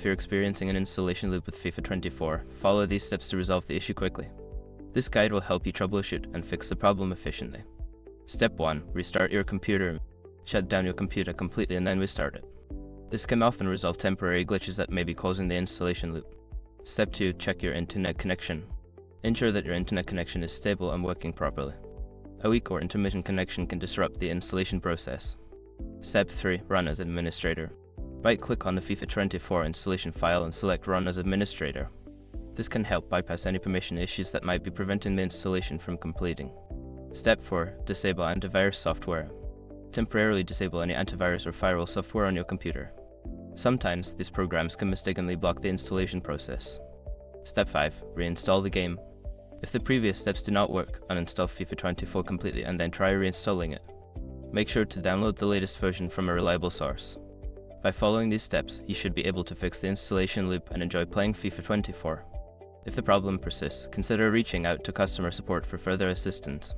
you're experiencing an installation loop with FIFA 24, follow these steps to resolve the issue quickly. This guide will help you troubleshoot and fix the problem efficiently. Step 1. Restart your computer. Shut down your computer completely and then restart it. This can often resolve temporary glitches that may be causing the installation loop. Step 2. Check your internet connection. Ensure that your internet connection is stable and working properly. A weak or intermittent connection can disrupt the installation process. Step 3. Run as administrator. Right-click on the FIFA 24 installation file and select Run as Administrator. This can help bypass any permission issues that might be preventing the installation from completing. Step 4. Disable antivirus software. Temporarily disable any antivirus or firewall software on your computer. Sometimes, these programs can mistakenly block the installation process. Step 5. Reinstall the game. If the previous steps do not work, uninstall FIFA 24 completely and then try reinstalling it. Make sure to download the latest version from a reliable source. By following these steps, you should be able to fix the installation loop and enjoy playing FIFA 24. If the problem persists, consider reaching out to customer support for further assistance.